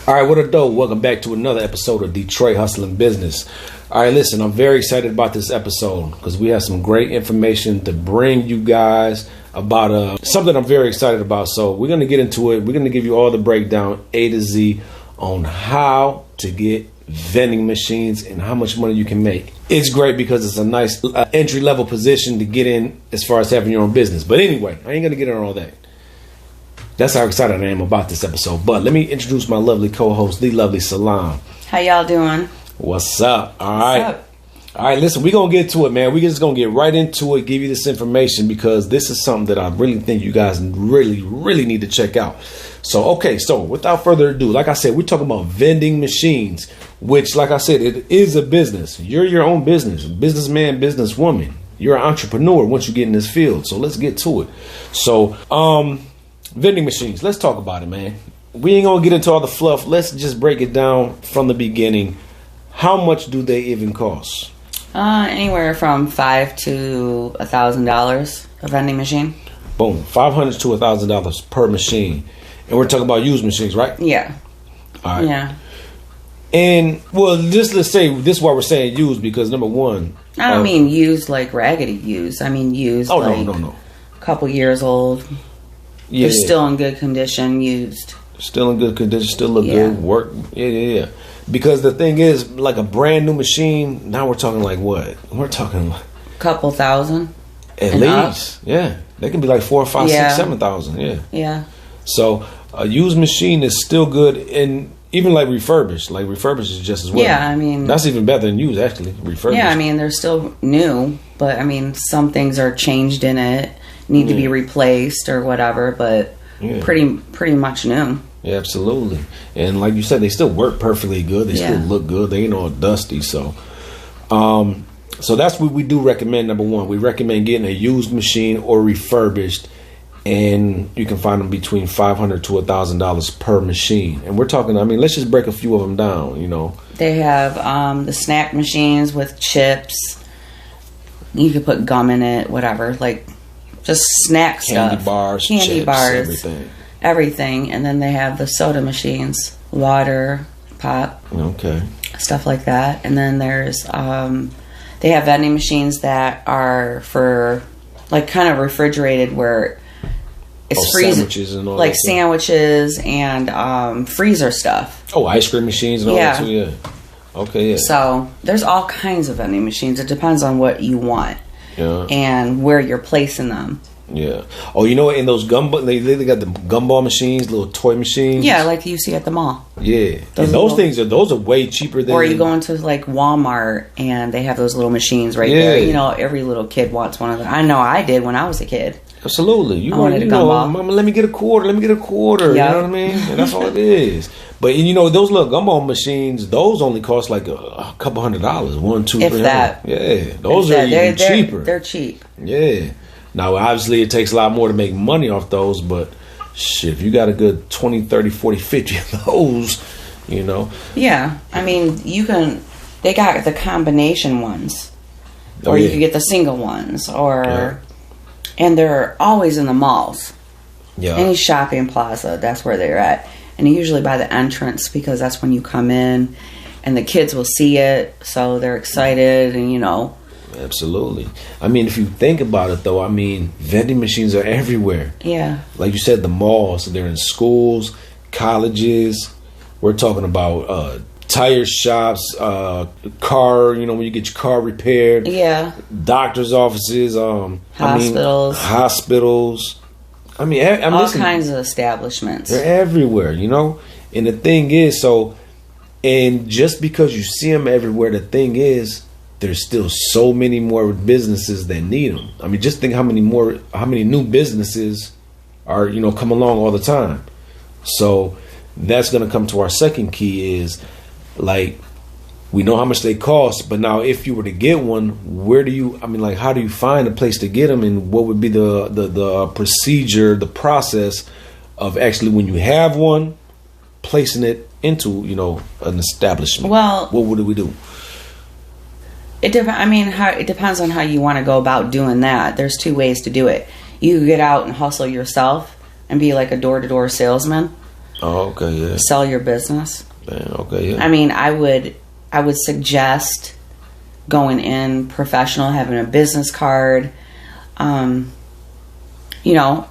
All right, what a dope. Welcome back to another episode of Detroit Hustling Business. All right, listen, I'm very excited about this episode because we have some great information to bring you guys about something I'm very excited about. So we're going to get into it. We're going to give you all the breakdown A to Z on how to get vending machines and how much money you can make. It's great because it's a nice entry-level position to get in as far as having your own business. But anyway, I ain't going to get into all that. That's how excited I am about this episode. But let me introduce my lovely co-host, the lovely Salam. How y'all doing? What's up? All right. What's up? All right, listen, we're going to get to it, man. We're just going to get right into it, give you this information because this is something that I really think you guys really need to check out. So without further ado, like I said, we're talking about vending machines, which, like I said, it is a business. You're your own business, businessman, businesswoman. You're an entrepreneur once you get in this field. So let's get to it. So, vending machines. Let's talk about it, man. We ain't gonna get into all the fluff. Let's just break it down from the beginning. How much do they even cost? Anywhere from $500 to $1,000 a vending machine. Boom, $500 to $1,000 per machine, and we're talking about used machines, right? Yeah. All right. Yeah. And let's say this is why we're saying used because number one, I don't mean used like raggedy used. I mean used. Oh like no. A couple years old. Yeah. They're still in good condition. Used. Still in good condition. Still look Yeah. good. Work. Yeah. Because the thing is, like a brand new machine. Now we're talking like what? We're talking like Couple thousand. at and least. Up. Yeah. They can be like 4, 5, Yeah. 6, 7,000. Yeah. Yeah. So a used machine is still good, and even like refurbished. Like refurbished is just as well. Yeah, I mean that's even better than used actually. Refurbished. Yeah, I mean they're still new, but I mean some things are changed in it, need to be replaced or whatever, but pretty much new. Yeah, absolutely. And like you said, they still work perfectly good. They still look good. They ain't all dusty. So, so that's what we do recommend. Number one, we recommend getting a used machine or refurbished, and you can find them between $500 to $1,000 per machine. And we're talking. I mean, let's just break a few of them down. You know, they have the snack machines with chips. You could put gum in it, whatever, like just snack candy stuff, bars, chips, everything. And then they have the soda machines, water, pop, stuff like that. And then there's they have vending machines that are for like kind of refrigerated where it's freezing, sandwiches and all like that sandwiches and freezer stuff. Oh, ice cream machines and all that too. Yeah. Okay. Yeah. So there's all kinds of vending machines. It depends on what you want. Yeah. And where you're placing them. Yeah. Oh, you know what? In those gumball, they got the gumball machines, little toy machines. Yeah, like you see at the mall. Yeah. Those are way cheaper than. Or you go into like Walmart and they have those little machines right there. You know, every little kid wants one of them. I know I did when I was a kid. Absolutely. I wanted a gumball. Mama, let me get a quarter. Yep. You know what I mean? And that's all it is. But you know, those little gumball machines, those only cost like a couple $100, $100, $200, if that. Yeah, those are even cheaper. They're cheap. Yeah. Now, obviously, it takes a lot more to make money off those, but shit, if you got a good 20, 30, 40, 50 of those, you know. Yeah. I mean, they got the combination ones. Or you can get the single ones. And they're always in the malls. Yeah. Any shopping plaza, that's where they're at. And usually by the entrance because that's when you come in and the kids will see it. So they're excited and, you know. Absolutely. I mean, if you think about it, though, I mean, vending machines are everywhere. Yeah. Like you said, the malls, they're in schools, colleges. We're talking about tire shops, car, you know, when you get your car repaired. Yeah. Doctor's offices. Hospitals. I mean, all kinds of establishments. They're everywhere, you know. And the thing is, and just because you see them everywhere, the thing is, there's still so many more businesses that need them. I mean, just think how many new businesses are, you know, come along all the time. So that's going to come to our second key is, like, we know how much they cost, but now if you were to get one, how do you find a place to get them, and what would be the procedure, the process of actually when you have one, placing it into, you know, an establishment? Well, what would we do? It depends on how you want to go about doing that. There's two ways to do it. You get out and hustle yourself and be like a door-to-door salesman, Oh, okay, yeah. Sell your business. Man, okay, yeah. I mean, I would suggest going in professional, having a business card. You know,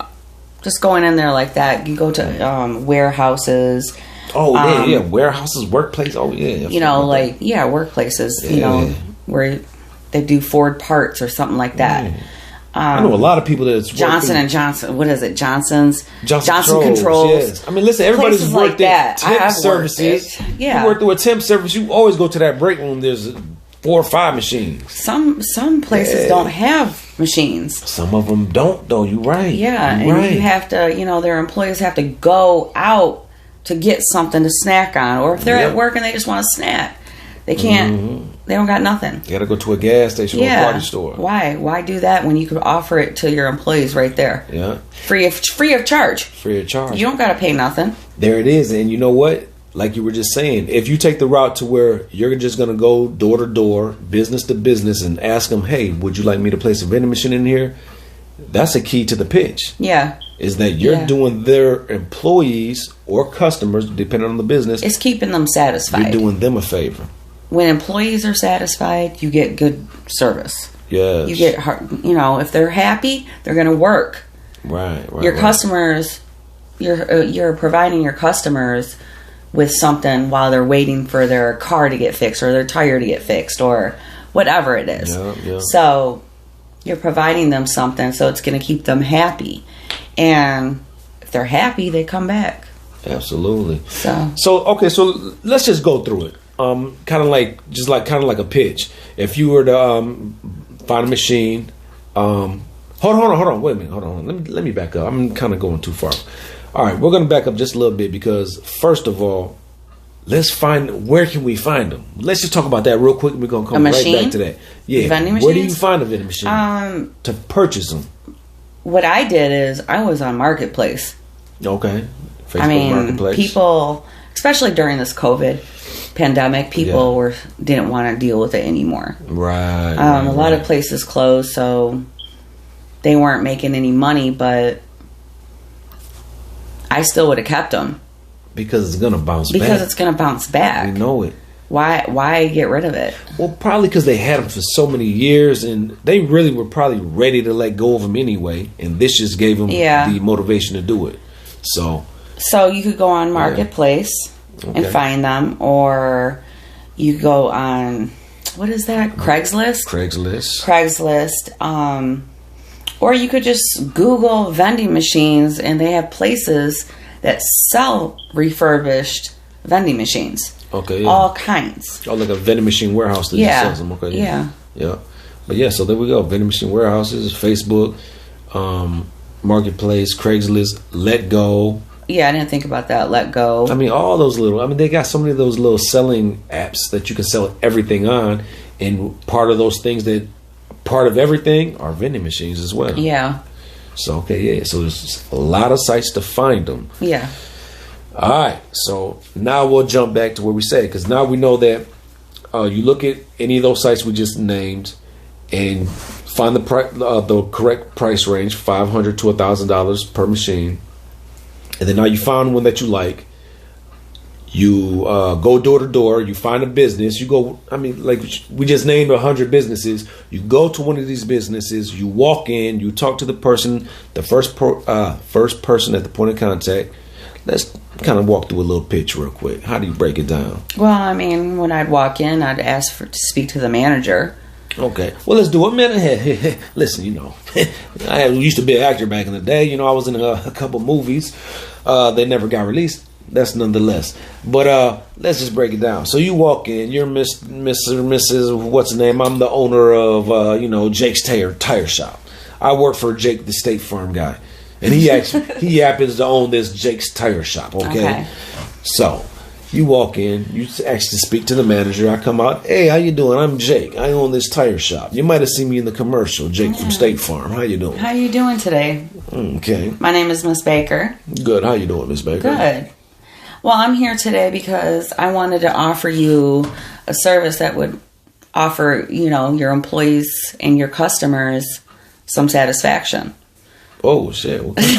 just going in there like that. You go to warehouses. Oh, yeah, warehouses, workplace. Oh, yeah. You know, like, workplaces, you know, where they do Ford parts or something like that. I know a lot of people that's Johnson & Johnson. What is it? Johnson Controls. Controls. Yes. I mean, listen, everybody's worked at temp services. Yeah. You work through a temp service, you always go to that break room. There's 4 or 5 machines. Some places don't have machines. Some of them don't, though. You're right. Yeah, you have to, you know, their employees have to go out to get something to snack on. Or if they're at work and they just want a snack, they can't. They don't got nothing. You got to go to a gas station or a party store. Why do that when you could offer it to your employees right there? Yeah. Free of charge. Free of charge. You don't got to pay nothing. There it is. And you know what? Like you were just saying, if you take the route to where you're just going to go door to door, business to business, and ask them, hey, would you like me to place a vending machine in here? That's a key to the pitch. Yeah. Is that you're doing their employees or customers, depending on the business. It's keeping them satisfied. You're doing them a favor. When employees are satisfied, you get good service. Yes. You get, you know, if they're happy, they're going to work. Right. Your customers, you're providing your customers with something while they're waiting for their car to get fixed or their tire to get fixed or whatever it is. Yeah. So you're providing them something, so it's going to keep them happy. And if they're happy, they come back. Absolutely. So let's just go through it. Kind of like a pitch. If you were to find a machine, hold on. Wait a minute. Hold on. Let me back up. I'm kind of going too far. All right, we're going to back up just a little bit because first of all, let's find where can we find them. Let's just talk about that real quick. We're going to come right back to that. Yeah. Vending machines? Where do you find a vending machine to purchase them? What I did is I was on Marketplace. Okay. Facebook Marketplace. People, especially during this COVID pandemic, people didn't want to deal with it anymore. Right. A lot of places closed, so they weren't making any money, but I still would have kept them. Because it's going to bounce back. Because it's going to bounce back. We know it. Why get rid of it? Well, probably because they had them for so many years, and they really were probably ready to let go of them anyway, and this just gave them the motivation to do it. So you could go on Marketplace and find them, or you go on, what is that? Craigslist, or you could just Google vending machines, and they have places that sell refurbished vending machines. Okay, all kinds. Oh, like a vending machine warehouse that just sells them. Okay, yeah. But so there we go. Vending machine warehouses, Facebook, Marketplace, Craigslist, Let Go. Yeah, I didn't think about that. Let Go. I mean, all those they got so many of those little selling apps that you can sell everything on, and part of everything are vending machines as well. Yeah. So so there's a lot of sites to find them. Yeah. All right, so now we'll jump back to where we say, because now we know that you look at any of those sites we just named and find the correct price range, $500 to $1,000 per machine, and then now you found one that you like. You go door to door. You find a business. You go. I mean, like we just named 100 businesses. You go to one of these businesses. You walk in. You talk to the person, the first person at the point of contact. Let's kind of walk through a little pitch real quick. How do you break it down? Well, I mean, when I'd walk in, I'd ask to speak to the manager. Okay. Well, let's do it, man. Listen, you know, I used to be an actor back in the day. You know, I was in a couple movies. They never got released. That's nonetheless. But let's just break it down. So you walk in. You're Mrs. What's the name? I'm the owner of, Jake's Tire Shop. I work for Jake, the State Farm guy. And he happens to own this Jake's Tire Shop, okay? So, you walk in, you ask to speak to the manager. I come out, hey, how you doing? I'm Jake. I own this tire shop. You might have seen me in the commercial, Jake from State Farm. How you doing? How you doing today? Okay. My name is Miss Baker. Good. How you doing, Miss Baker? Good. Well, I'm here today because I wanted to offer you a service that would offer, your employees and your customers some satisfaction. Oh shit! What kind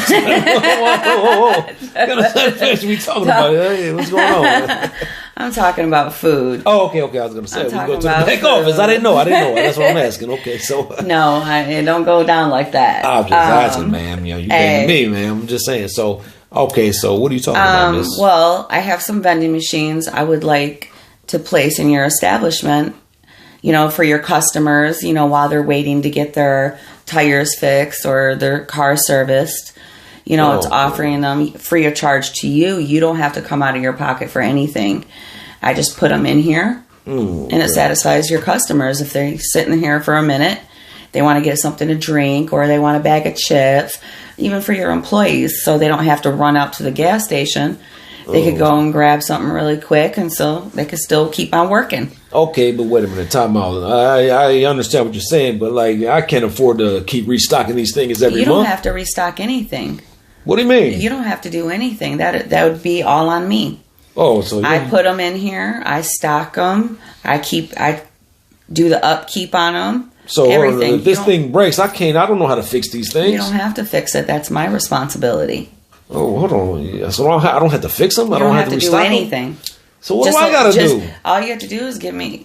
of side effects are we talking about? Hey, what's going on? I'm talking about food. Oh, okay. I was gonna say we go to the back office. I didn't know. That's what I'm asking. Okay, so no, it don't go down like that. I'm just asking, ma'am. You blaming me, ma'am. I'm just saying. So okay, so what are you talking about, Miss? Well, I have some vending machines I would like to place in your establishment. For your customers. While they're waiting to get their tires fixed or their car serviced. It's offering them free of charge to you. You don't have to come out of your pocket for anything. I just put them in here, and it satisfies your customers. If they're sitting here for a minute, they want to get something to drink, or they want a bag of chips, even for your employees, so they don't have to run out to the gas station. They could go and grab something really quick, and so they could still keep on working. Okay, but wait a minute, time out. I understand what you're saying, but I can't afford to keep restocking these things every month. You don't have to restock anything. What do you mean? You don't have to do anything. That would be all on me. Oh, so I put them in here. I stock them. I do the upkeep on them. So everything. If this thing breaks, I don't know how to fix these things. You don't have to fix it. That's my responsibility. Oh, hold on. So I don't have to fix them? I don't have to do anything. So what do I got to do? All you have to do is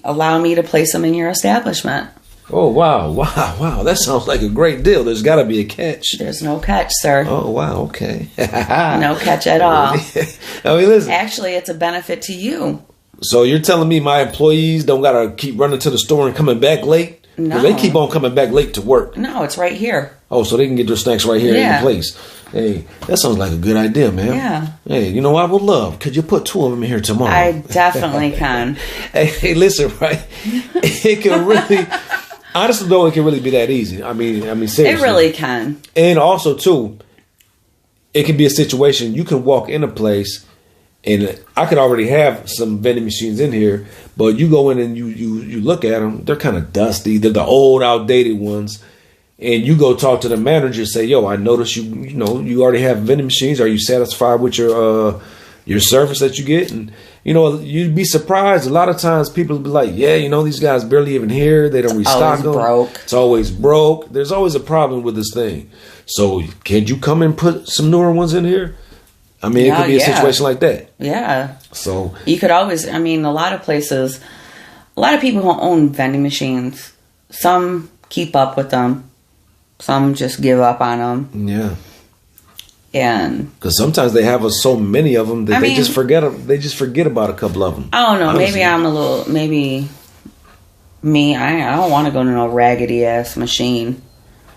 allow me to place them in your establishment. Oh, wow. That sounds like a great deal. There's got to be a catch. There's no catch, sir. Oh, wow. Okay. No catch at all. Listen. Actually, it's a benefit to you. So you're telling me my employees don't got to keep running to the store and coming back late? No. They keep on coming back late to work. No, it's right here. Oh, so they can get their snacks right here in the place. Hey, that sounds like a good idea, man. Yeah. Hey, I would love. Could you put 2 of them in here tomorrow? I definitely can. Hey, listen, right? It can really... Honestly, though, it can really be that easy. I mean, seriously. It really can. And also, too, it can be a situation you can walk in a place, and I could already have some vending machines in here, but you go in and you look at them, they're kind of dusty. They're the old, outdated ones. And you go talk to the manager and say, yo, I noticed you already have vending machines. Are you satisfied with your service that you get? And you'd be surprised. A lot of times people will be like, yeah, these guys barely even here. They don't restock them. It's always broke. There's always a problem with this thing. So can you come and put some newer ones in here? I mean, it could be a situation like that. Yeah. So you could always, a lot of places, a lot of people who own vending machines, some keep up with them. Some just give up on them. Yeah. And because sometimes they have so many of them that they just forget about a couple of them. I don't know. Maybe me. I don't want to go to no raggedy ass machine.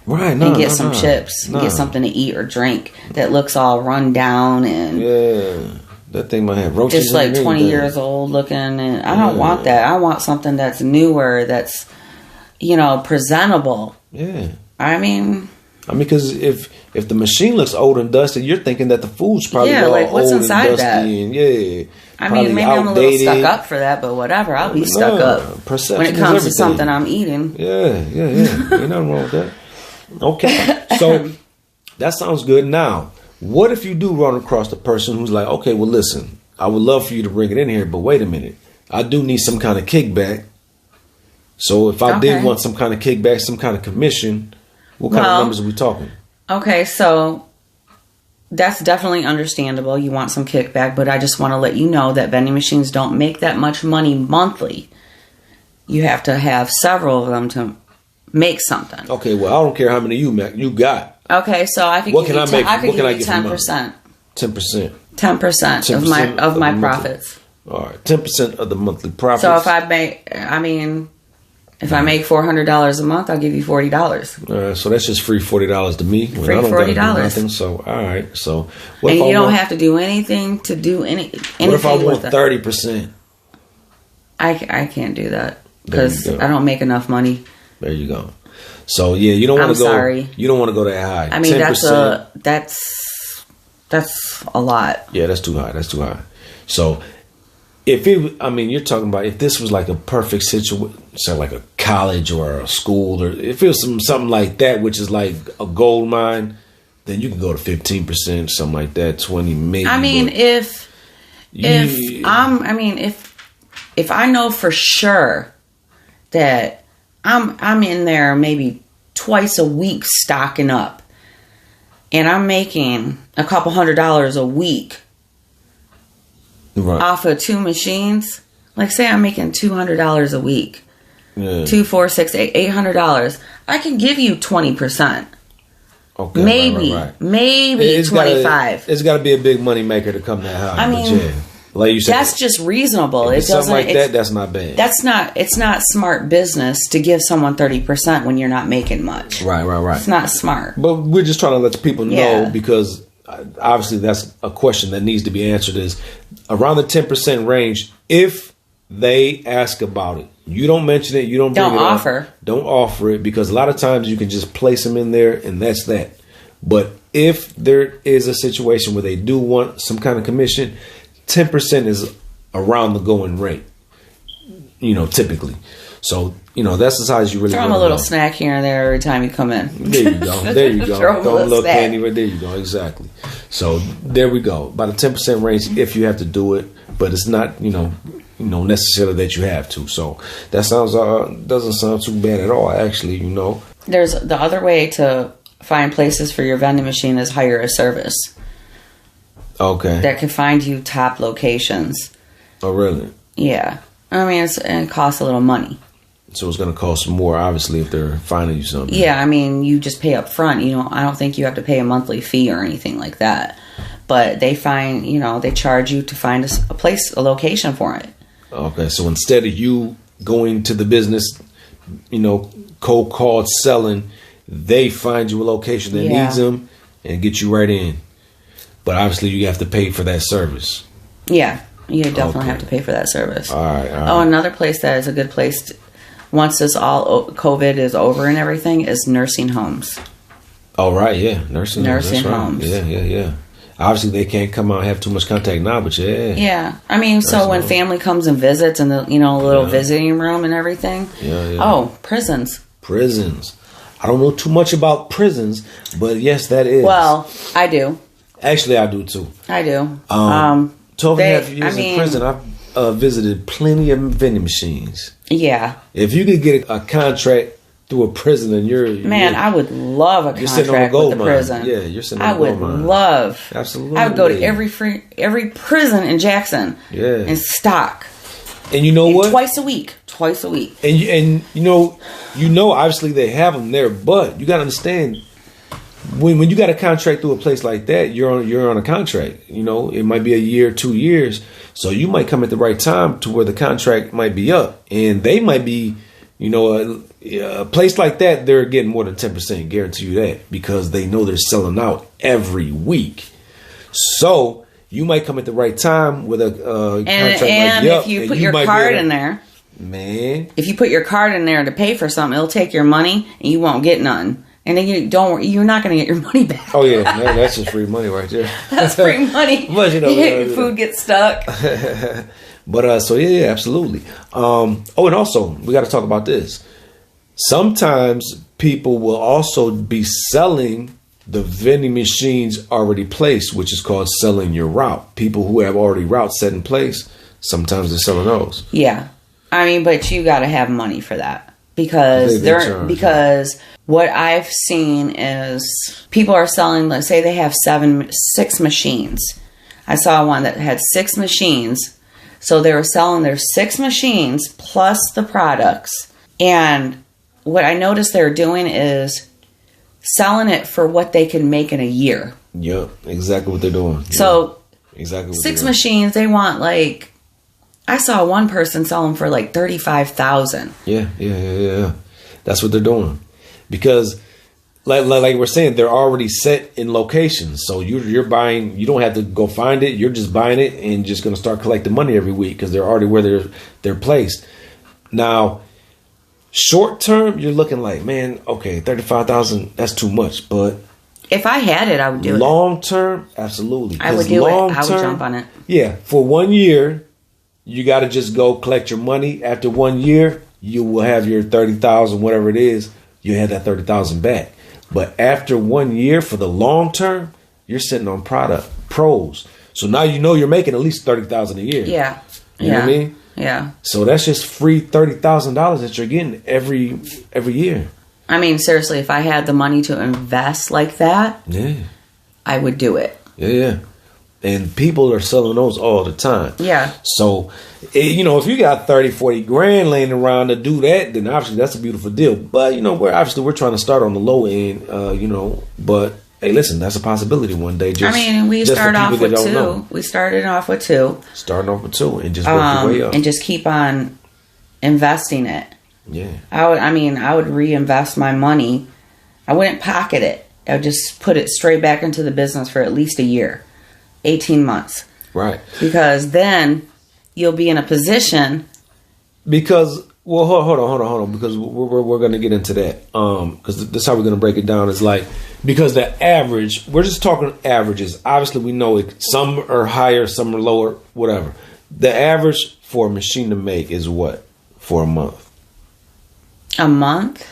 Right. And get some chips. And get something to eat or drink that looks all run down and that thing might have roaches. Just like 20 years old looking, and I don't want that. I want something that's newer, that's presentable. Yeah. Because if the machine looks old and dusty, you're thinking that the food's probably all what's old inside and that? dusty. Maybe I'm a little stuck up for that, but whatever. I'll be stuck up when it comes to something I'm eating. Yeah. Ain't nothing wrong with that. Okay, so that sounds good. Now, what if you do run across the person who's like, okay, well, listen, I would love for you to bring it in here, but wait a minute, I do need some kind of kickback. So if I did want some kind of kickback, some kind of commission, what kind of numbers are we talking? Okay, so that's definitely understandable. You want some kickback, but I just want to let you know that vending machines don't make that much money monthly. You have to have several of them to make something. Okay, well, I don't care how many you got. Okay, so I could give you 10%. 10%. 10% of my profits. All right, 10% of the monthly profits. So if I make, if I make $400 a month, I'll give you $40. All right, so that's just free $40 to me. Free $40. Nothing, so all right, so and you don't have to do anything to do anything. What if I want 30%? I can't do that because I don't make enough money. There you go. So yeah, you don't want to go. Sorry. You don't want to go that high. 10%. That's a lot. Yeah, that's too high. That's too high. So if you're talking about if this was like a perfect situation, say like a college or a school, or if it was something like that, which is like a gold mine, then you can go to 15%, something like that, 20 maybe. If I know for sure that I'm in there maybe twice a week stocking up, and I'm making a couple $100 a week off of 2 machines, like say I'm making $200 a week, 2, 4, 6, $800, I can give you 20%. Okay, maybe it's 25. It's got to be a big money maker to come that high. I mean, like you said, that's just reasonable. It something like that. That's not bad. It's not smart business to give someone 30% when you're not making much. Right. It's not smart. But we're just trying to let the people know because obviously that's a question that needs to be answered. Is around the 10% range if they ask about it. You don't mention it. You don't bring it offer. Don't offer it because a lot of times you can just place them in there and that's that. But if there is a situation where they do want some kind of commission, 10% is around the going rate. Typically. So that's as high as you really. Throw them a little snack here and there every time you come in. There you go. There you go. Throw them a little candy right there. You go. Exactly. So there we go. About a 10% range if you have to do it, but it's not necessarily that you have to. So that sounds doesn't sound too bad at all. Actually, There's the other way to find places for your vending machine is hire a service. Okay. That can find you top locations. Oh, really? Yeah. I mean, it costs a little money. So it's going to cost more, obviously, if they're finding you something. Yeah, I mean, you just pay up front. I don't think you have to pay a monthly fee or anything like that. But they they charge you to find a location for it. Okay, so instead of you going to the business, cold called selling, they find you a location that needs them and get you right in. But obviously, you have to pay for that service. Yeah, you definitely have to pay for that service. All right. Oh, another place that is a good place once this all COVID is over and everything is nursing homes. Oh, right, yeah, nursing homes. Yeah. Obviously, they can't come out and have too much contact now, but yeah. Yeah, I mean, so when family comes and visits, and the little visiting room and everything. Yeah. Oh, prisons. I don't know too much about prisons, but yes, that is. Well, I do. Actually, I do too. I do. 12 and a half years in prison, I've visited plenty of vending machines. Yeah. If you could get a contract through a prison and I would love a contract with the prison. Yeah, you're sitting on a gold mine. I would love. Absolutely. I would go to every prison in Jackson. Yeah. And stock. And you know what? Twice a week. And obviously they have them there, but you got to understand when you got a contract through a place like that, you're on a contract. It might be a year, 2 years, so you might come at the right time to where the contract might be up, and they might be, a place like that, they're getting more than 10%. Guarantee you that because they know they're selling out every week. So you might come at the right time with a contract and if you put your card in there, man. If you put your card in there to pay for something, it'll take your money and you won't get none. And then you're not going to get your money back. Oh yeah, that's just free money right there. That's free money. But your food gets stuck. But so yeah, absolutely. And also we got to talk about this. Sometimes people will also be selling the vending machines already placed, which is called selling your route. People who have already routes set in place, sometimes they're selling those. Yeah, I mean, but you got to have money for that because what I've seen is people are selling. Let's say they have 6 machines. I saw one that had 6 machines, so they were selling their 6 machines plus the products. And what I noticed they're doing is selling it for what they can make in a year. Yep, exactly what they're doing. So, exactly what 6 machines, they want I saw one person sell them for $35,000. Yeah. That's what they're doing. Because, like we're saying, they're already set in locations. So you're buying, you don't have to go find it. You're just buying it and just going to start collecting money every week because they're already where they're placed. Now, short term, you're looking like, man, okay, 35,000, that's too much. But if I had it, I would do it. Long term, absolutely. I would do it. I would jump on it. Yeah, for 1 year, you got to just go collect your money. After 1 year, you will have your 30,000, whatever it is. You have that 30,000 back. But after 1 year, for the long term, you're sitting on pros. So now you're making at least 30,000 a year. Yeah. You know what I mean? Yeah. So that's just free $30,000 that you're getting every year. I mean, seriously, if I had the money to invest like that, I would do it. Yeah. And people are selling those all the time. Yeah. So, if you got 30, 40 grand laying around to do that, then obviously that's a beautiful deal. But, we're trying to start on the low end, but hey, listen, that's a possibility one day. We start off with two. We started off with two. Starting off with two and just work your way up. And just keep on investing it. Yeah. I would reinvest my money. I wouldn't pocket it. I would just put it straight back into the business for at least a year. 18 months. Right. Because then you'll be in a position. Because, well, hold on. Because we're going to get into that. Because this is how we're going to break it down. Is like, because the average, we're just talking averages. Obviously, we know it. Some are higher, some are lower, whatever. The average for a machine to make is what for a month? A month?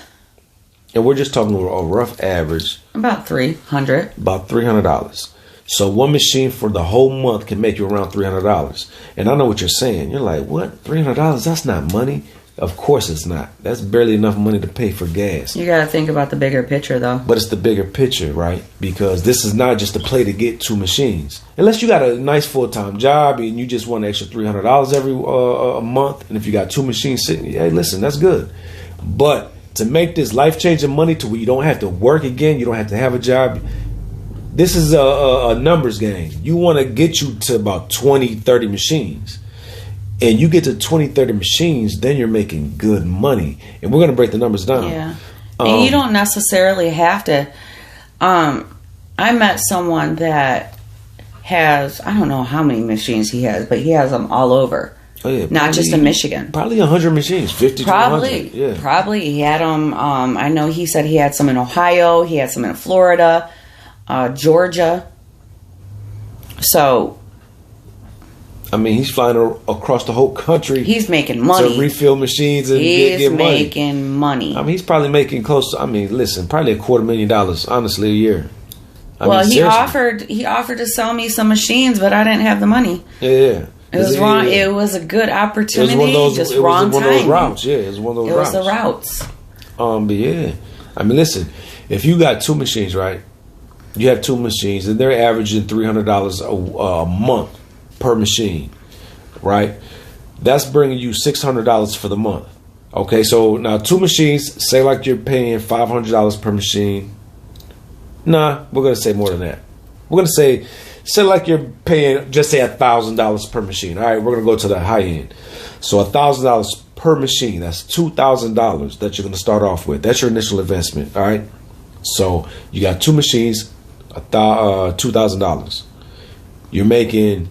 And we're just talking a rough average. About $300. About $300. So one machine for the whole month can make you around $300. And I know what you're saying. You're like, what? $300? That's not money. Of course it's not. That's barely enough money to pay for gas. You got to think about the bigger picture, though. But it's the bigger picture, right? Because this is not just a play to get two machines. Unless you got a nice full-time job and you just want an extra $300 every a month. And if you got two machines sitting, hey, listen, that's good. But to make this life-changing money to where you don't have to work again, you don't have to have a job, this is a numbers game. You want to get you to about 20, 30 machines. And you get to 20, 30 machines, then you're making good money. And we're going to break the numbers down. Yeah. And you don't necessarily have to. I met someone that has, I don't know how many machines he has, but he has them all over. Oh, yeah, not just in Michigan. Probably 100 machines, 50 to 100. Yeah. Probably. He had them, I know he said he had some in Ohio. He had some in Florida. Georgia. So, he's flying across the whole country. He's making money to refill machines and get money. He's making money. He's probably making close to, listen, probably $250,000 honestly a year. He offered to sell me some machines, but I didn't have the money. Yeah. It was wrong. It was a good opportunity. It was wrong timing. One of those routes. Yeah, it was one of those routes. It was the routes. But yeah, listen, if you got two machines, right? You have two machines, and they're averaging $300 a month per machine, right? That's bringing you $600 for the month. Okay, so now two machines, say like you're paying $500 per machine. Nah, we're going to say more than that. We're going to say like you're paying, just say $1,000 per machine. All right, we're going to go to the high end. So $1,000 per machine, that's $2,000 that you're going to start off with. That's your initial investment, all right? So you got two machines, $2,000. You're making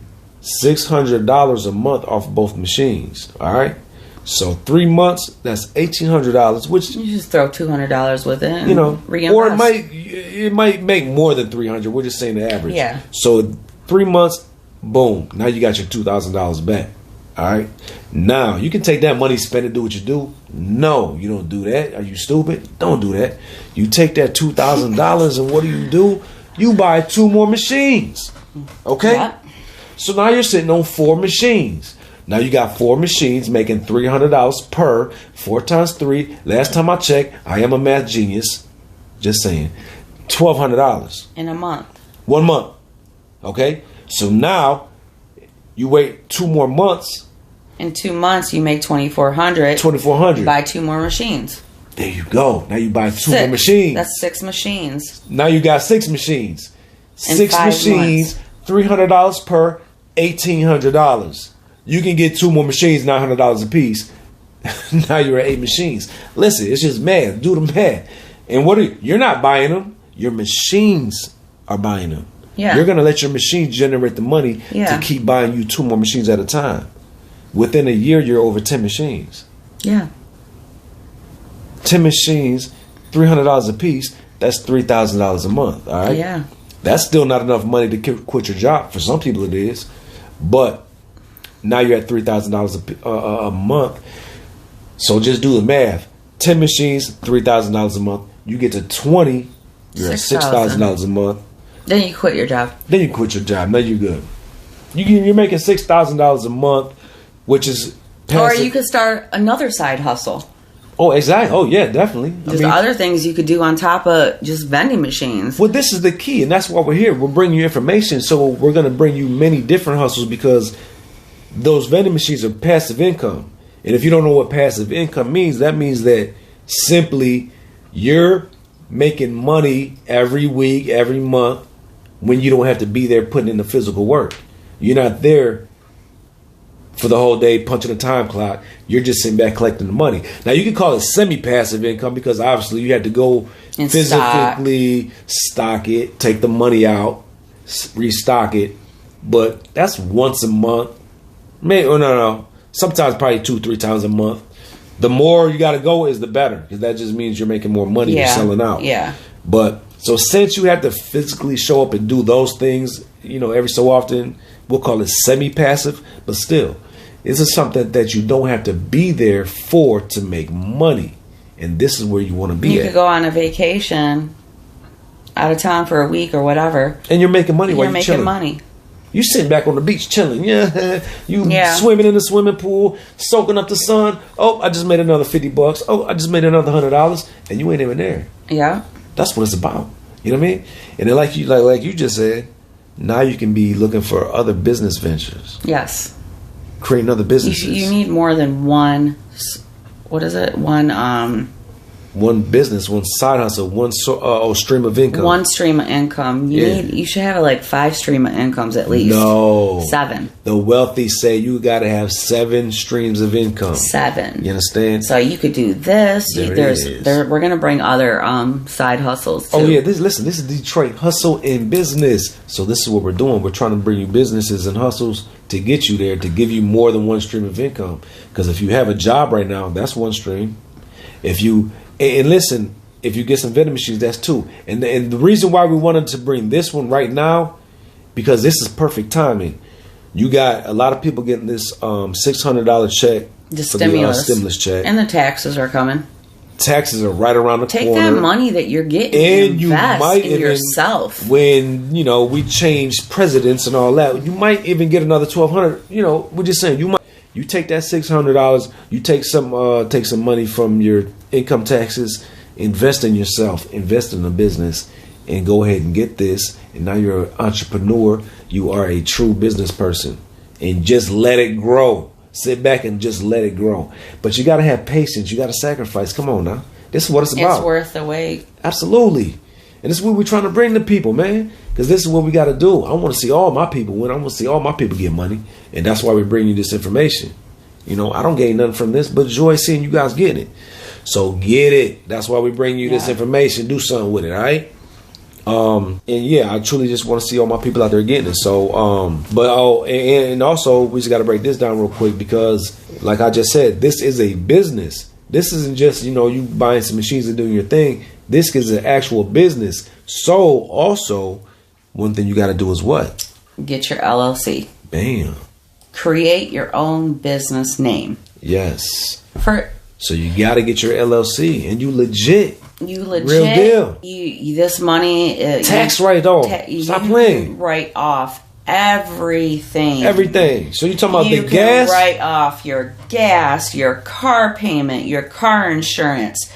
$600 a month off both machines. All right. So 3 months, that's $1,800. Which you just throw $200 with it, reinvest. Or it might make more than $300. We're just saying the average. Yeah. So 3 months, boom. Now you got your $2,000 back. All right. Now you can take that money, spend it, do what you do. No, you don't do that. Are you stupid? Don't do that. You take that $2,000 and what do? You buy two more machines. Okay? Yep. So now you're sitting on four machines. Now you got four machines making $300 per. 4 times 3. Last time I checked, I am a math genius. Just saying. $1,200. In a month. 1 month. Okay? So now you wait 2 more months. In 2 months you make $2,400. $2,400. Buy 2 more machines. There you go. Now you buy 2 more machines. That's 6 machines. Now you got 6 machines. 6 machines, $300 per, $1,800. You can get 2 more machines, $900 a piece. Now you're at 8 machines. Listen, it's just math. Do the math. And you're not buying them. Your machines are buying them. Yeah. You're going to let your machines generate the money to keep buying you 2 more machines at a time. Within a year, you're over 10 machines. Yeah. 10 machines, $300 a piece. That's $3,000 a month. All right. Yeah. That's still not enough money to quit your job. For some people, it is. But now you're at $3,000 a month. So just do the math. 10 machines, $3,000 a month. You get to 20, you're at $6,000 a month. Then you quit your job. Now you're good. You're making $6,000 a month, which is passive. Or you could start another side hustle. Oh, exactly. Oh, yeah, definitely. There's other things you could do on top of just vending machines. Well, this is the key, and that's why we're here. We're bringing you information, so we're going to bring you many different hustles because those vending machines are passive income. And if you don't know what passive income means, that means that simply you're making money every week, every month, when you don't have to be there putting in the physical work. You're not there for the whole day punching a time clock. You're just sitting back collecting the money. Now, you can call it semi-passive income because obviously you have to go and physically stock it, take the money out, restock it. But that's once a month. Maybe, no. Sometimes probably 2-3 times a month. The more you got to go is the better because that just means you're making more money. You're selling out. Yeah. But so since you have to physically show up and do those things, every so often, we'll call it semi-passive, but still, this is something that you don't have to be there for to make money. And this is where you want to be. You could go on a vacation out of town for a week or whatever. And you're making money while you're chilling. You're making money. You sitting back on the beach chilling. You swimming in the swimming pool, soaking up the sun. Oh, I just made another $50. Oh, I just made another $100. And you ain't even there. Yeah. That's what it's about. You know what I mean? And then like you just said, now you can be looking for other business ventures. Yes. Creating other businesses. You need more than one. What is it? One business, one side hustle, one stream of income. One stream of income. You should have like 5 stream of incomes at least. No. 7. The wealthy say you got to have 7 streams of income. 7. You understand? So you could do this. We're going to bring other side hustles too. Oh yeah, this is Detroit Hustle and Business. So this is what we're doing. We're trying to bring you businesses and hustles to get you there, to give you more than one stream of income. Because if you have a job right now, that's one stream. And listen, if you get some vending machines, that's 2. And the reason why we wanted to bring this one right now, because this is perfect timing. You got a lot of people getting this $600 check, the stimulus check, and the taxes are coming. Taxes are right around the corner. Take that money that you're getting and invest in yourself. When we change presidents and all that, you might even get another $1,200. We're just saying you take that $600, you take some money from your income taxes, invest in yourself, invest in a business, and go ahead and get this. And now you're an entrepreneur. You are a true business person, and just let it grow. Sit back and just let it grow. But you got to have patience. You got to sacrifice. Come on now. This is what it's about. It's worth the wait. Absolutely. And this is what we're trying to bring to people, man. Because this is what we got to do. I want to see all my people win. I want to see all my people get money. And that's why we bring you this information. I don't gain nothing from this, but joy seeing you guys getting it. So get it. That's why we bring you this information. Do something with it, all right? And I truly just want to see all my people out there getting it. So, and also we just got to break this down real quick because, like I just said, this is a business. This isn't just you buying some machines and doing your thing. This is an actual business. So, also, one thing you got to do is what? Get your LLC. Bam. Create your own business name. Yes. So you got to get your LLC, and you legit. Real deal. This money tax write off. Stop playing. Write off everything. Everything. So you talking about the gas? You write off your gas, your car payment, your car insurance,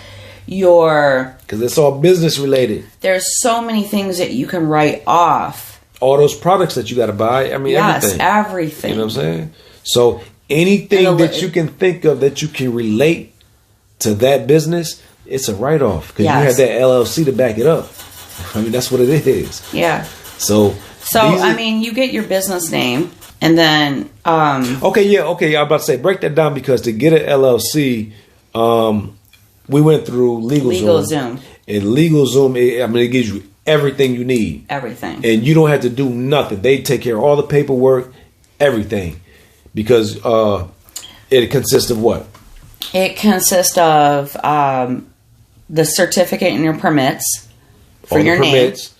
because it's all business related. There's so many things that you can write off. All those products that you got to buy. I mean, everything. You know what I'm saying? So anything that you can think of that you can relate to that business, it's a write-off because you have that LLC to back it up. I mean, that's what it is. Yeah. So you get your business name and then... Okay. I'm about to say, break that down because to get an LLC, we went through LegalZoom. And LegalZoom, it gives you everything you need. Everything. And you don't have to do nothing. They take care of all the paperwork, everything. Because it consists of what? It consists of the certificate and your permits for your permits.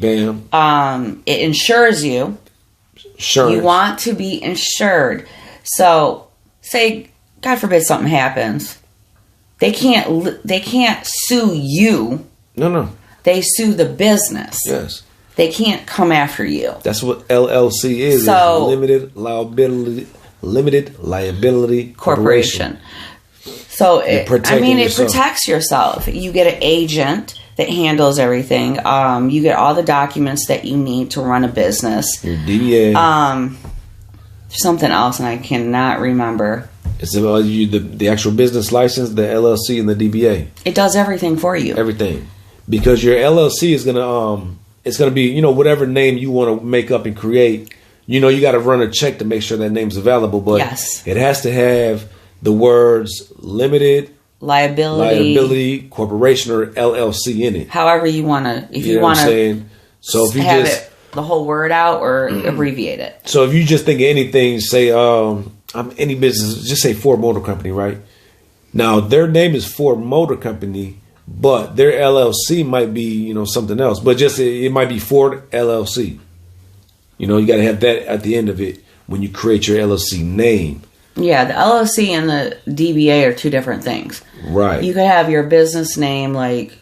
Name. Bam. It insures you. Insurance. You want to be insured. So, say, God forbid something happens. They can't sue you. No. They sue the business. Yes. They can't come after you. That's what LLC is. Limited liability corporation. So, it protects yourself. You get an agent that handles everything. You get all the documents that you need to run a business. Your DBA. Something else, and I cannot remember. It's about the actual business license, the LLC, and the DBA. It does everything for you. Everything. Because your LLC is gonna it's gonna be, whatever name you want to make up and create. You got to run a check to make sure that name's available, but it has to have the words limited liability corporation or LLC in it. However you want to, if you want to, so if you have just it the whole word out or abbreviate it. So if you just think of anything, say any business, just say Ford Motor Company, right? Now their name is Ford Motor Company, but their LLC might be something else, but just it might be Ford LLC. You got to have that at the end of it when you create your LLC name. Yeah, the LLC and the DBA are two different things. Right. You could have your business name like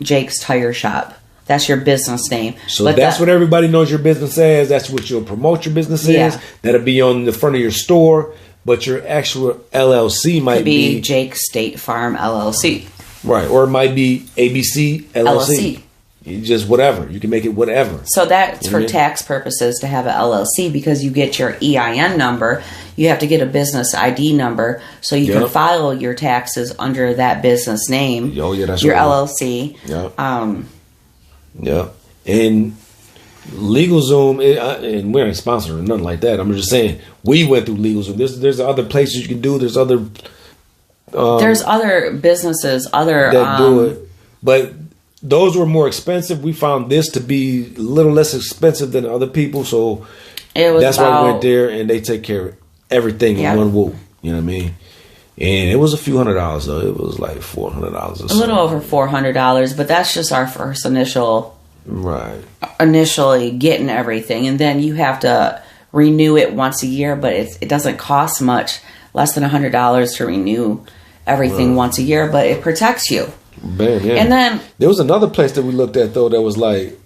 Jake's Tire Shop. That's your business name. So but that's what everybody knows your business as. That's what you'll promote your business as. That'll be on the front of your store. But your actual LLC might be Jake State Farm LLC. Right. Or it might be ABC LLC. Just whatever. You can make it whatever. So that's for tax purposes to have an LLC, because you get your EIN number. You have to get a business ID number so you can file your taxes under that business name. Oh, yeah, that's your right. LLC. Yeah. And LegalZoom, and we ain't sponsored or nothing like that. I'm just saying we went through LegalZoom. There's other places you can do. There's other businesses that do it, but those were more expensive. We found this to be a little less expensive than other people, so that's why we went there, and they take care of everything in one whoop. You know what I mean? And it was a few $100s though. It was like $400 or something. A little over $400, but that's just our first initially getting everything, and then you have to renew it once a year. But it doesn't cost much, less than $100 to renew everything once a year, but it protects you. Man, yeah. And then there was another place that we looked at though that was like,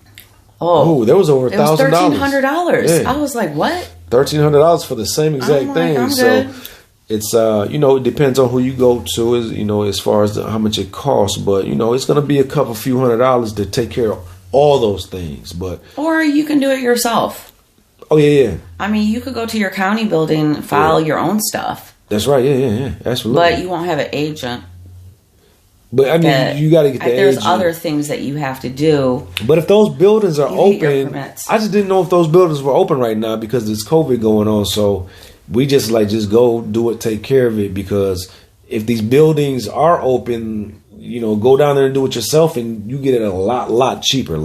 there was over $1,000. It was $1,300. I was like, what? $1,300 for the same exact thing. I'm so good. it's it depends on who you go to, as far as how much it costs, but it's going to be a few $100s to take care of all those things. But or you can do it yourself. Oh yeah. I mean, you could go to your county building and file your own stuff. That's right. Yeah. Absolutely. But you won't have an agent. But I mean, you got to get the There's agent. other things that you have to do. But if those buildings are open, I just didn't know if those buildings were open right now because there's COVID going on. So we just go do it, take care of it. Because if these buildings are open, go down there and do it yourself, and you get it a lot cheaper.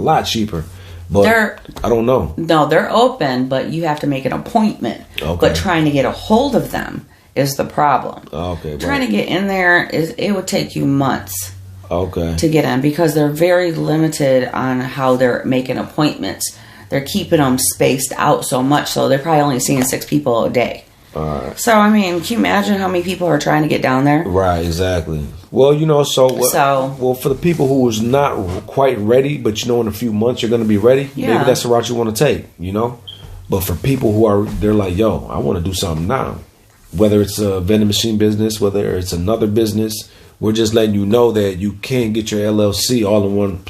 But I don't know. No, they're open, but you have to make an appointment. Okay. But trying to get a hold of them is the problem. Okay. Trying to get in there it would take you months. Okay. To get in, because they're very limited on how they're making appointments. They're keeping them spaced out so much, so they're probably only seeing 6 people a day. All right. So I mean, can you imagine how many people are trying to get down there? Right. Exactly. Well, well, for the people who is not quite ready, but in a few months you're going to be ready. Yeah. Maybe that's the route you want to take. But for people they're like, yo, I want to do something now. Whether it's a vending machine business, whether it's another business, we're just letting you know that you can get your LLC all in one,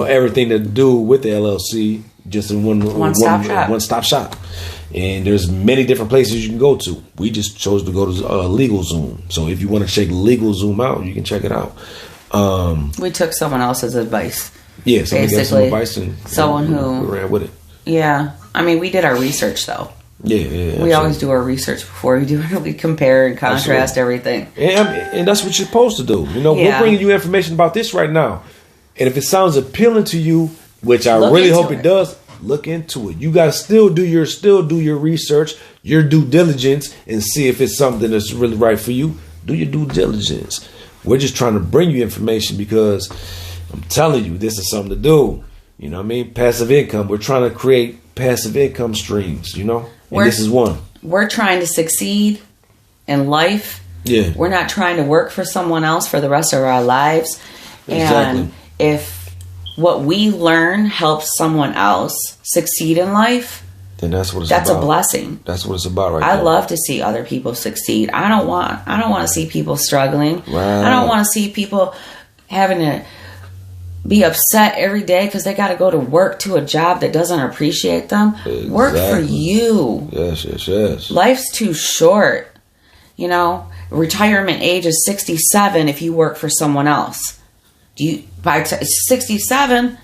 everything to do with the LLC, just in one-stop shop. And there's many different places you can go to. We just chose to go to LegalZoom. So if you want to check LegalZoom out, you can check it out. We took someone else's advice. Yeah, someone gave some advice and someone who ran with it. Yeah. I mean, we did our research, though. Yeah. We always do our research before we do it. We compare and contrast everything. And that's what you're supposed to do. We're bringing you information about this right now. And if it sounds appealing to you, which I really hope it does, look into it. You got to still do your research, your due diligence, and see if it's something that's really right for you. Do your due diligence. We're just trying to bring you information because I'm telling you, this is something to do. You know what I mean? Passive income. We're trying to create passive income streams, And this is one. We're trying to succeed in life. Yeah. We're not trying to work for someone else for the rest of our lives. Exactly. And if what we learn helps someone else succeed in life, And that's what it's That's about. a blessing. That's what it's about, I love to see other people succeed. I don't want to see people struggling. Right. I don't want to see people having to be upset every day because they got to go to work to a job that doesn't appreciate them. Exactly. Work for you. Yes. Life's too short. You know, retirement age is 67 if you work for someone else. By 67,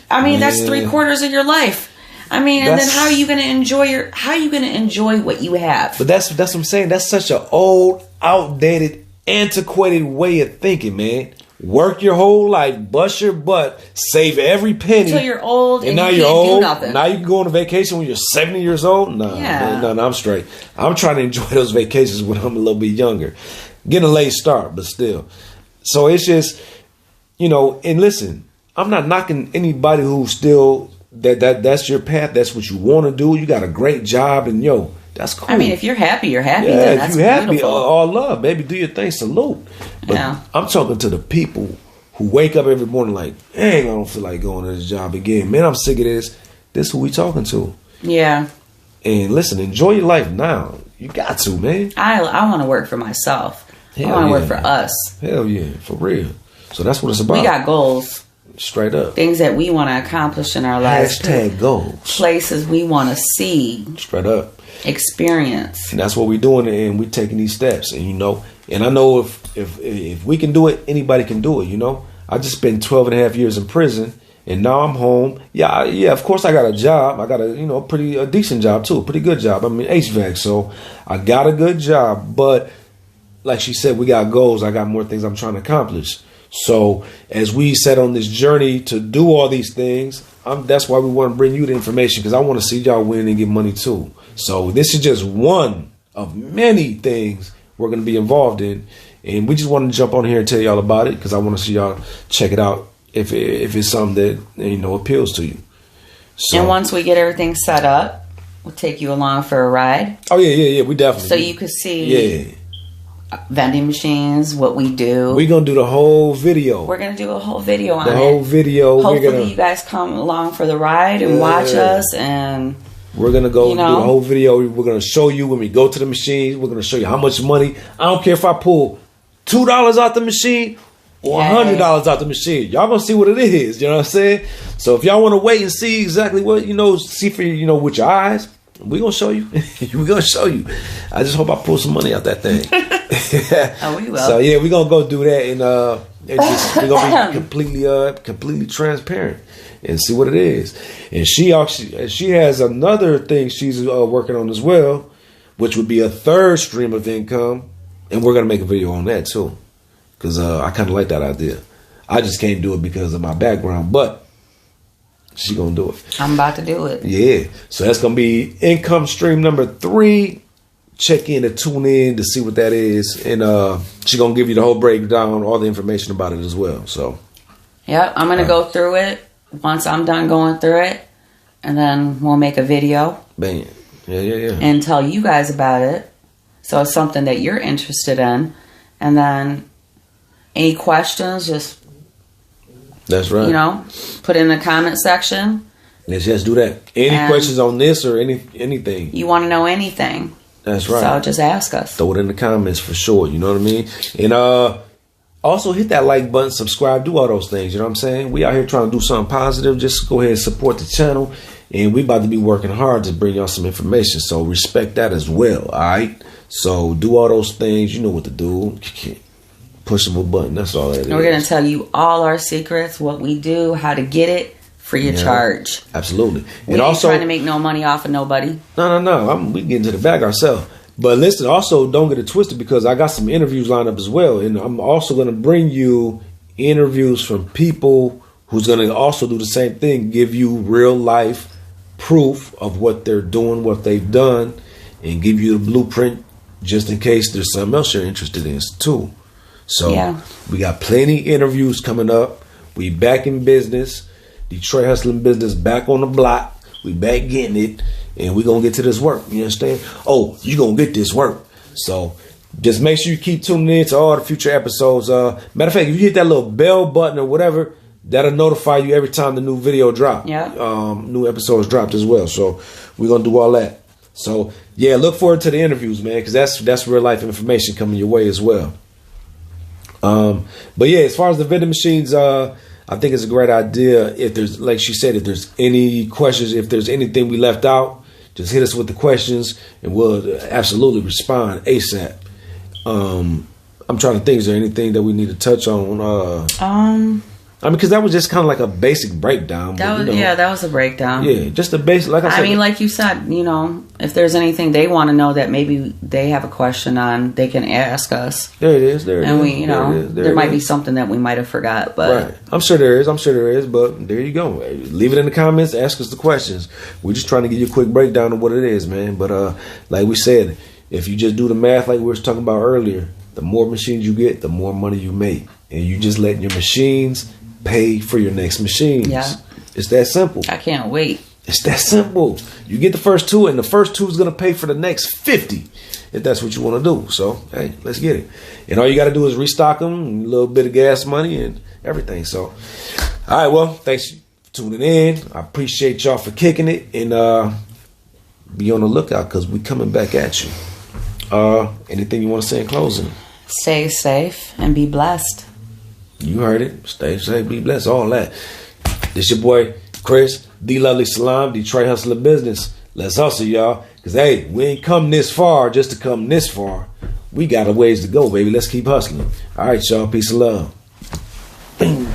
I mean, that's 3/4 of your life. I mean, and then how are you going to enjoy what you have? But that's what I'm saying. That's such an old, outdated, antiquated way of thinking, man. Work your whole life, bust your butt, save every penny until you're old, and now you can't do nothing. Now you can go on a vacation when you're 70 years old. No, I'm straight. I'm trying to enjoy those vacations when I'm a little bit younger. Getting a late start, but still. So it's just, and listen, I'm not knocking anybody who's still. That's your path. That's what you want to do. You got a great job, and that's cool. I mean, if you're happy, you're happy. Yeah, then that's if you're happy, beautiful. all love, baby. Do your thing, salute. But I'm talking to the people who wake up every morning like, dang, I don't feel like going to this job again. Man, I'm sick of this. This is who we talking to. Yeah. And listen, enjoy your life now. You got to, man. I want to work for myself. I want to work for us. Hell yeah, for real. So that's what it's about. We got goals. Straight up. Things that we want to accomplish in our lives. Hashtag goals. Places we want to see. Straight up. Experience. And that's what we're doing, and we're taking these steps. And and I know if we can do it, anybody can do it, I just spent 12 and a half years in prison, and now I'm home. Yeah, of course I got a job. I got a decent job too, a pretty good job. I mean, HVAC, so I got a good job. But like she said, we got goals. I got more things I'm trying to accomplish. So as we set on this journey to do all these things, that's why we want to bring you the information, because I want to see y'all win and get money too. So this is just one of many things we're going to be involved in, and we just want to jump on here and tell y'all about it, because I want to see y'all check it out if it's something that appeals to you. So, and once we get everything set up, we'll take you along for a ride. Oh yeah, we definitely. So you could see vending machines, what we do. We're going to do the whole video. We're going to do a whole video on it. The whole video. Hopefully you guys come along for the ride and watch us, and we're going to go do the whole video. We're going to show you when we go to the machines. We're going to show you how much money. I don't care if I pull $2 out the machine or $100 out the machine. Y'all going to see what it is. You know what I'm saying? So if y'all want to wait and see exactly what, see for, with your eyes, we're going to show you. We're going to show you. I just hope I pull some money out that thing. Oh, we will. So yeah, we're gonna go do that, and we're gonna be completely transparent and see what it is. And she has another thing she's working on as well, which would be a third stream of income, and we're gonna make a video on that too, because I kind of like that idea. I just can't do it because of my background, but she gonna do it. I'm about to do it. Yeah, so that's gonna be income stream number 3. Check in and tune in to see what that is, and she's gonna give you the whole breakdown, all the information about it as well. So, yep, I'm gonna go through it once I'm done going through it, and then we'll make a video. Bang, yeah, and tell you guys about it. So it's something that you're interested in, and then any questions, just that's right. Put in the comment section. Let's just do that. Any questions on this or anything? You want to know anything? That's right. So just ask us. Throw it in the comments for sure. You know what I mean? And also hit that like button, subscribe, do all those things. You know what I'm saying? We out here trying to do something positive. Just go ahead and support the channel. And we about to be working hard to bring y'all some information. So respect that as well. All right? So do all those things. You know what to do. Push of a button. That's all that is. We're going to tell you all our secrets, what we do, how to get it. Free of charge. Absolutely. We ain't also trying to make no money off of nobody. No. We get into the bag ourselves. But listen, also don't get it twisted, because I got some interviews lined up as well. And I'm also going to bring you interviews from people who's going to also do the same thing. Give you real life proof of what they're doing, what they've done, and give you the blueprint just in case there's something else you're interested in too. So we got plenty interviews coming up. We back in business. Detroit Hustling Business back on the block. We back getting it, and we gonna get to this work. You understand? Oh, you gonna get this work. So just make sure you keep tuning in to all the future episodes. Matter of fact, if you hit that little bell button or whatever, that'll notify you every time the new video drop. Yeah. New episodes dropped as well. So we're gonna do all that. So yeah, look forward to the interviews, man, because that's real life information coming your way as well. But yeah, as far as the vending machines, I think it's a great idea. If there's, like she said, if there's any questions, if there's anything we left out, just hit us with the questions and we'll absolutely respond ASAP. I'm trying to think, is there anything that we need to touch on? I mean, because that was just kind of like a basic breakdown. That was a breakdown. Yeah, just a basic, like I said. I mean, like you said, if there's anything they want to know that maybe they have a question on, they can ask us. There it is. There might be something that we might have forgot. But right. I'm sure there is. But there you go. Leave it in the comments. Ask us the questions. We're just trying to give you a quick breakdown of what it is, man. But like we said, if you just do the math like we were talking about earlier, the more machines you get, the more money you make. And you just letting your machines pay for your next machines. Yeah. It's that simple. I can't wait. It's that simple. You get the first 2, and the first 2 is going to pay for the next 50, if that's what you want to do. So, hey, let's get it. And all you got to do is restock them, a little bit of gas money and everything. So, all right, well, thanks for tuning in. I appreciate y'all for kicking it. And be on the lookout because we coming back at you. Anything you want to say in closing? Stay safe and be blessed. You heard it. Stay safe, be blessed, all that. This your boy, Chris, The Lovely Salam, Detroit Hustler Business. Let's hustle, y'all. Because, hey, we ain't come this far just to come this far. We got a ways to go, baby. Let's keep hustling. All right, y'all. Peace and love. Bing.